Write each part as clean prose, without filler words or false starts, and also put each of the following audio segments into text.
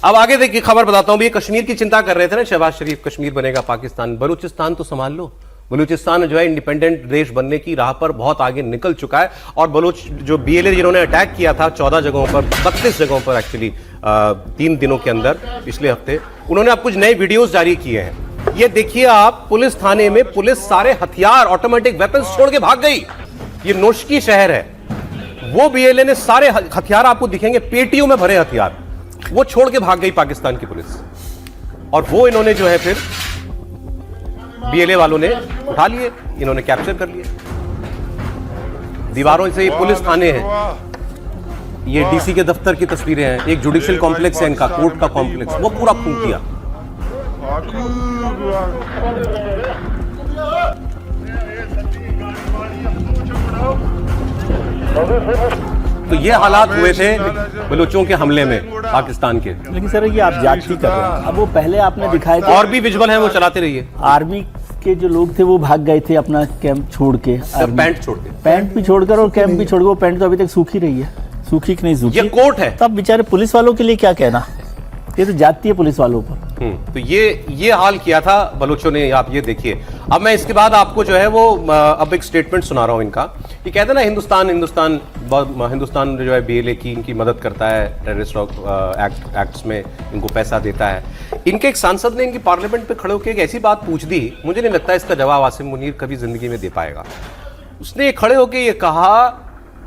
अब आगे देखिए खबर बताता हूं। ये कश्मीर की चिंता कर रहे थे ना, शहबाज शरीफ कश्मीर बनेगा पाकिस्तान। बलूचिस्तान तो संभाल लो। बलूचिस्तान जो है इंडिपेंडेंट देश बनने की राह पर बहुत आगे निकल चुका है। और बलूच जो बीएलए जिन्होंने अटैक किया था 14 जगहों पर, 32 जगहों पर एक्चुअली 3 दिनों के अंदर पिछले हफ्ते, उन्होंने अब कुछ नए वीडियोस जारी किए हैं। ये देखिए आप, पुलिस थाने में पुलिस सारे हथियार, ऑटोमेटिक वेपन्स छोड़ के भाग गई। ये नोशकी शहर है, वो बीएलए ने सारे हथियार आपको दिखेंगे, पेटियों में भरे हथियार, वो छोड़ के भाग गई पाकिस्तान की पुलिस। और वो इन्होंने जो है फिर बीएलए वालों ने उठा लिए, इन्होंने कैप्चर कर लिए। दीवारों से ये पुलिस थाने हैं, ये डीसी के दफ्तर की तस्वीरें हैं, एक जुडिशियल कॉम्प्लेक्स है इनका, कोर्ट का कॉम्प्लेक्स, वो पूरा फूंक दिया। तो ये हालात हुए थे बलूचों के हमले में पाकिस्तान के। लेकिन सर ये आप जाति कर रहे हैं। अब वो पहले आपने दिखाए थे, और भी विजुअल हैं, वो चलाते रहिए। आर्मी के जो लोग थे वो भाग गए थे अपना कैंप छोड़ के, पैंट छोड़ के, पैंट भी छोड़कर और कैंप भी छोड़ के। वो पैंट तो अभी तक सूखी रही है, सूखी कि नहीं सूखी, ये कोर्ट है। तब बेचारे पुलिस वालों के लिए क्या कहना, ये तो जाती है पुलिस वालों पर। तो ये हाल किया था बलूचों ने। आप ये देखिए। अब मैं इसके बाद आपको जो है वो अब एक स्टेटमेंट सुना रहा हूं इनका। ये कहते हैं ना हिंदुस्तान जो है बीएलए की इनकी मदद करता है, टेररिस्ट एक्ट्स में इनको पैसा देता है। इनके एक सांसद ने इनकी पार्लियामेंट पे खड़े होकर एक ऐसी बात पूछ दी, मुझे नहीं लगता इसका जवाब आसिम मुनीर कभी जिंदगी में दे पाएगा। उसने खड़े होकर ये कहा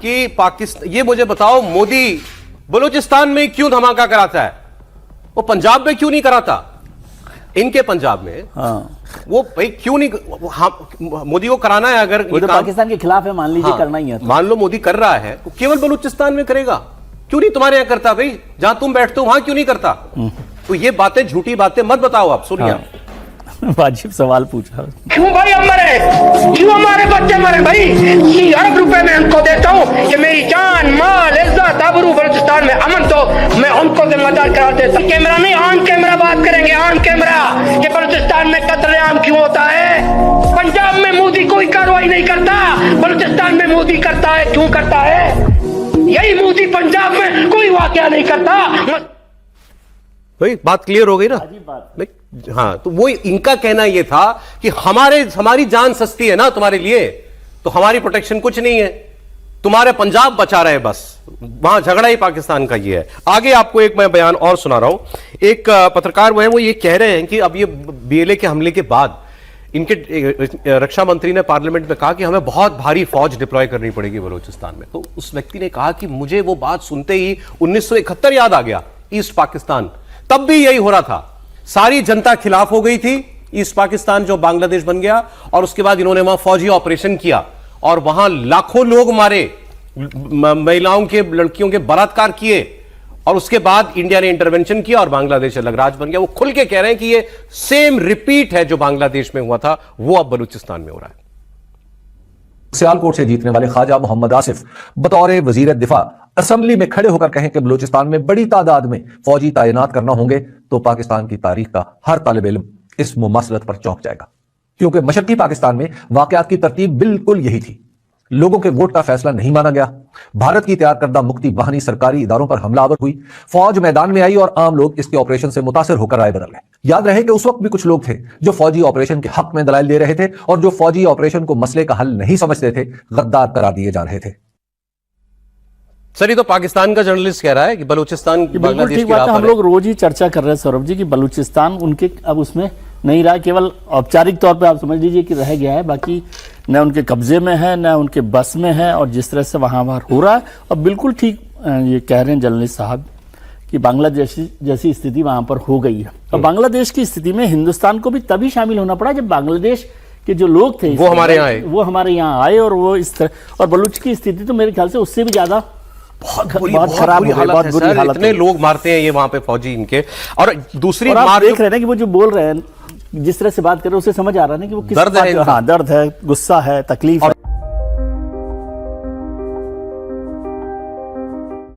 कि पाकिस्तान, ये मुझे बताओ, मोदी बलूचिस्तान में क्यों धमाका कराता है, वो पंजाब में क्यों नहीं कराता? इनके पंजाब में वो भाई क्यों नहीं? मोदी को कराना है अगर वो तो पाकिस्तान के खिलाफ है, मान लीजिए, करना ही है। मान लो मोदी कर रहा है तो केवल बलूचिस्तान में करेगा, क्यों नहीं तुम्हारे यहां करता? भाई जहां तुम बैठते हो वहां क्यों नहीं करता? तो ये बातें, झूठी बातें मत बताओ आप। सुनिए, वाजिब सवाल पूछा। क्यों भाई हम मरे, क्यों हमारे बच्चे मरे भाई? 30 अरब रुपए मैं उनको देता हूँ कि मेरी जान, माल, इज्जत, आबरू बलूचिस्तान में अमन, तो मैं उनको जिम्मेदार करा देता। कैमरा नहीं, ऑन कैमरा बात करेंगे, ऑन कैमरा, कि बलूचिस्तान में कत्लेआम क्यों होता है। पंजाब में मोदी कोई कार्रवाई नहीं करता, बलूचिस्तान में मोदी करता है। क्यों करता है? यही मोदी पंजाब में कोई वाकया नहीं करता। भाई बात क्लियर हो गई ना? हाँ, तो वो इनका कहना ये था कि हमारी जान सस्ती है ना तुम्हारे लिए, तो हमारी प्रोटेक्शन कुछ नहीं है, तुम्हारे पंजाब बचा रहे बस, वहां झगड़ा ही पाकिस्तान का ये है। आगे आपको एक मैं बयान और सुना रहा हूं। एक पत्रकार वो ये कह रहे हैं कि अब ये बीएलए के हमले के बाद इनके रक्षा मंत्री ने पार्लियामेंट में कहा कि हमें बहुत भारी फौज डिप्लॉय करनी पड़ेगी बलूचिस्तान में। तो उस व्यक्ति ने कहा कि मुझे वो बात सुनते ही 1971 याद आ गया, ईस्ट पाकिस्तान, तब भी यही हो रहा था, सारी जनता खिलाफ हो गई थी। ईस्ट पाकिस्तान जो बांग्लादेश बन गया, और उसके बाद इन्होंने वहां फौजी ऑपरेशन किया और वहां लाखों लोग मारे, महिलाओं के, लड़कियों के बलात्कार किए, और उसके बाद इंडिया ने इंटरवेंशन किया और बांग्लादेश अलग राज्य बन गया। वो खुल के कह रहे हैं कि ये सेम रिपीट है जो बांग्लादेश में हुआ था, वो अब बलूचिस्तान में हो रहा है। सियालकोट से जीतने वाले ख्वाजा मोहम्मद आसिफ बतौर वजीर दिफा असेंबली में खड़े होकर कहें कि बलूचिस्तान में बड़ी तादाद में फौजी तैनात करना होंगे, तो पाकिस्तान की तारीख का हर तालिब इल्म इस मुमासलत पर चौंक जाएगा। क्योंकि मशरकी पाकिस्तान में वाकयात की तरतीब बिल्कुल यही थी। लोगों के वोट का फैसला नहीं माना गया, भारत की तैयार करदा मुक्ति वाहिनी सरकारी इदारों पर हमलावर हुई, फौज मैदान में आई और आम लोग इसके ऑपरेशन से मुतासिर होकर राय बदल गए। याद रहे कि उस वक्त भी कुछ लोग थे जो फौजी ऑपरेशन के हक में दलाइल दे रहे थे, और जो फौजी ऑपरेशन को मसले का हल नहीं समझते थे, गद्दार करार दिए जा रहे थे। सर, ये तो पाकिस्तान का जर्नलिस्ट कह रहा है कि बलूचिस्तान बांग्लादेश की राह पर है। हम लोग रोज ही चर्चा कर रहे हैं सौरभ जी कि बलूचिस्तान उनके अब उसमें नहीं रहा, केवल औपचारिक तौर पे आप समझ लीजिए कि रह गया है, बाकी न उनके कब्जे में है, न उनके बस में है, और जिस तरह से वहां हो रहा है। और बिल्कुल ठीक ये कह रहे हैं जर्नलिस्ट साहब कि बांग्लादेश जैसी स्थिति वहां पर हो गई है। और बांग्लादेश की स्थिति में हिंदुस्तान को भी तभी शामिल होना पड़ा जब बांग्लादेश के जो लोग थे वो हमारे यहाँ आए, और वो इस तरह, और बलूच की स्थिति तो मेरे ख्याल से उससे भी ज्यादा बहुत खराब, बहुत बुरी हालत। इतने लोग मारते हैं ये वहां पे फौजी इनके। और दूसरी बात देख रहे हैं कि वो जो बोल रहे हैं, जिस तरह से बात कर रहे हैं, उससे समझ आ रहा है कि वो किस दर्द है, हाँ, दर्द है, गुस्सा है, तकलीफ है।